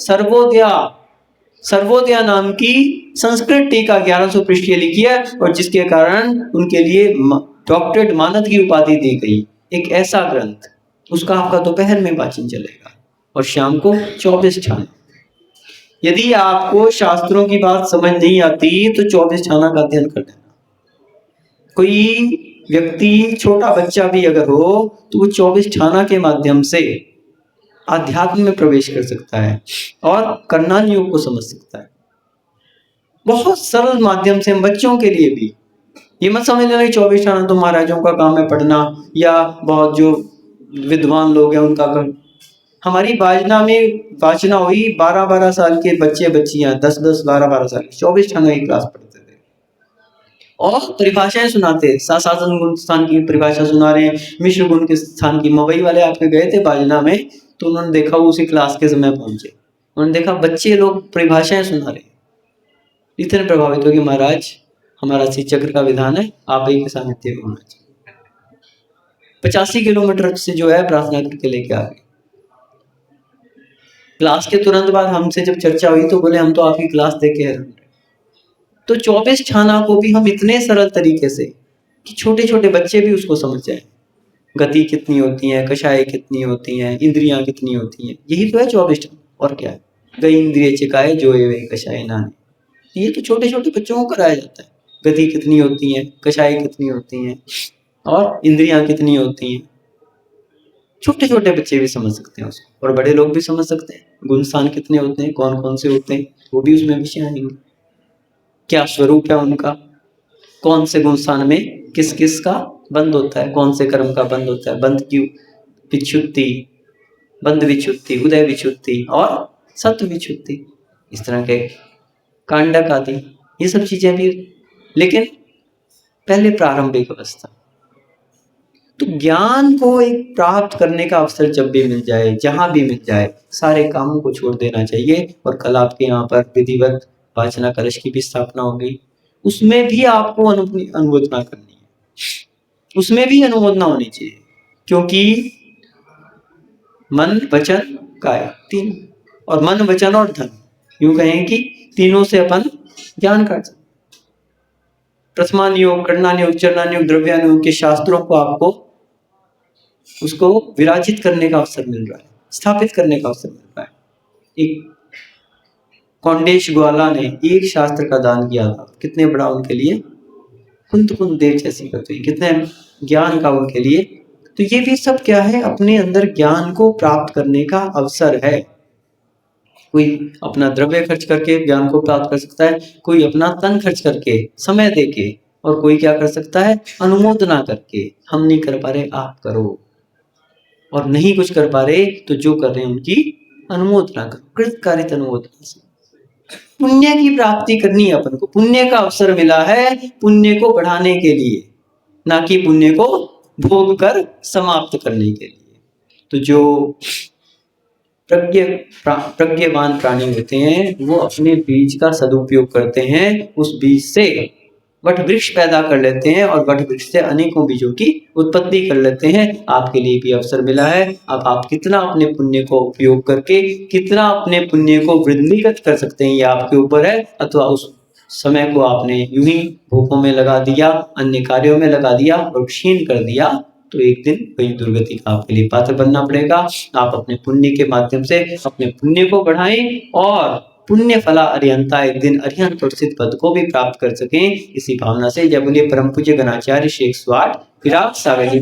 सर्वोदया नाम की संस्कृत टीका 1100 पृष्ठीय लिखी है और जिसके कारण उनके लिए डॉक्टरेट मानद की उपाधि दी गई। एक ऐसा ग्रंथ, उसका आपका दोपहर में वाचन चलेगा और शाम को 24 छाना। यदि आपको शास्त्रों की बात समझ नहीं आती तो 24 छाना का अध्ययन कर लेना। कोई व्यक्ति, छोटा बच्चा भी अगर हो तो वो 24 छाना के माध्यम से आध्यात्म में प्रवेश कर सकता है और कर्णान योग को समझ सकता है। बहुत सरल माध्यम से, बच्चों के लिए भी। ये मत समझ लेना कि 24 छाना तो महाराजों का काम है पढ़ना, या बहुत जो विद्वान लोग हैं उनका काम। हमारी बाजना में वाचना हुई 12-12 साल के बच्चे बच्चियां, 10-10, 12-12 साल की 24 छाना की क्लास पढ़ते थे और परिभाषाएं सुनाते। साधन गुण स्थान की परिभाषा सुना रहे हैं, मिश्र गुण के स्थान की। मवई वाले आपके गए थे बाजना में तो उन्होंने देखा, उसी क्लास के समय पहुंचे, उन्होंने देखा बच्चे लोग परिभाषाएं सुना रहे। इतने प्रभावित हो कि महाराज हमारा श्री चक्र का विधान है, आप ही के सानिध्य में होना चाहिए। 85 किलोमीटर से जो है प्रार्थना करके लेके आ गए। क्लास के तुरंत बाद हमसे जब चर्चा हुई तो बोले हम तो आपकी क्लास देख के हैरान रहे। तो 24 छाना को भी हम इतने सरल तरीके से कि छोटे छोटे बच्चे भी उसको समझ जाए। गति कितनी होती है, कषाय कितनी होती हैं, इंद्रियां कितनी होती हैं, यही तो है 24 छाना। और क्या है? गई इंद्रिय चिकाए जो वे कषाय नाने। ये तो छोटे छोटे बच्चों को कराया जाता है। गति कितनी होती है, कषाय कितनी होती हैं और इंद्रियां कितनी होती हैं। छोटे छोटे बच्चे भी समझ सकते हैं उसको और बड़े लोग भी समझ सकते हैं। गुण स्थान कितने होते हैं, कौन कौन से होते हैं, वो भी उसमें विषय आएंगे। क्या स्वरूप है उनका, कौन से गुण स्थान में किस किस का बंद होता है, कौन से कर्म का बंद होता है, बंद की विच्छुत्ति, बंद विच्छुत्ति, उदय विच्छुत्ति और सत्व विच्छुत्ति, इस तरह के कांडक आदि, ये सब चीजें भी। लेकिन पहले प्रारंभिक अवस्था। तो ज्ञान को एक प्राप्त करने का अवसर जब भी मिल जाए, जहां भी मिल जाए, सारे कामों को छोड़ देना चाहिए। और कल आपके यहाँ पर विधिवत वाचना कलश की भी स्थापना होगी, उसमें भी आपको अनुमोदना करनी है, उसमें भी अनुमोदना होनी चाहिए। क्योंकि मन वचन काया तीन, और मन वचन और धन, यूं कहें कि तीनों से अपन ज्ञान कर सकते। प्रथमान योग, कर्णान योग, चरणान योग, द्रव्यान योग के शास्त्रों को आपको उसको विराजित करने का अवसर मिल रहा है, स्थापित करने का अवसर मिल रहा है। एक कौंडेश ग्वाला ने एक शास्त्र का दान किया था, कितने बड़ा उनके लिए, कुंत कुंत देव जैसी करते, कितने ज्ञान का उनके लिए। तो ये भी सब क्या है, अपने अंदर ज्ञान को प्राप्त करने का अवसर है। कोई अपना द्रव्य खर्च करके ज्ञान को प्राप्त कर सकता है, कोई अपना तन खर्च करके, समय देके, और कोई क्या कर सकता है, अनुमोदना करके। हम नहीं कर पा रहे, आप करो, और नहीं कुछ कर पा रहे तो जो कर रहे हैं उनकी अनुमोदना करो, कृतकारित अनुमोदना से। पुण्य की प्राप्ति करनी है अपन को, पुण्य का अवसर मिला है पुण्य को बढ़ाने के लिए, ना कि पुण्य को भोग कर समाप्त करने के लिए। तो जो प्रज्ञावान प्राणी होते हैं वो अपने बीज का सदुपयोग करते हैं, उस बीज से वट वृक्ष पैदा कर लेते हैं और वट वृक्ष से अनेकों बीजों की उत्पत्ति कर लेते हैं। आपके लिए भी अवसर मिला है। अब आप कितना अपने पुण्य को उपयोग करके कितना अपने पुण्य को वृद्धिगत कर सकते हैं, ये आपके ऊपर है। अथवा उस समय को आपने यूं ही भूखों में लगा दिया, अन्य कार्यों में लगा दिया और क्षीण कर दिया, तो एक दिन वही दुर्गति का आपके लिए पात्र बनना पड़ेगा। आप अपने पुण्य के माध्यम से अपने पुण्य को बढ़ाएं और पुण्य फला अरिहंता एक दिन अरिहंत प्रसिद्ध पद को भी प्राप्त कर सकें। इसी भावना से जब उन्हें परम पूज्य गणाचार्य शेख स्वाट विराग सागर जी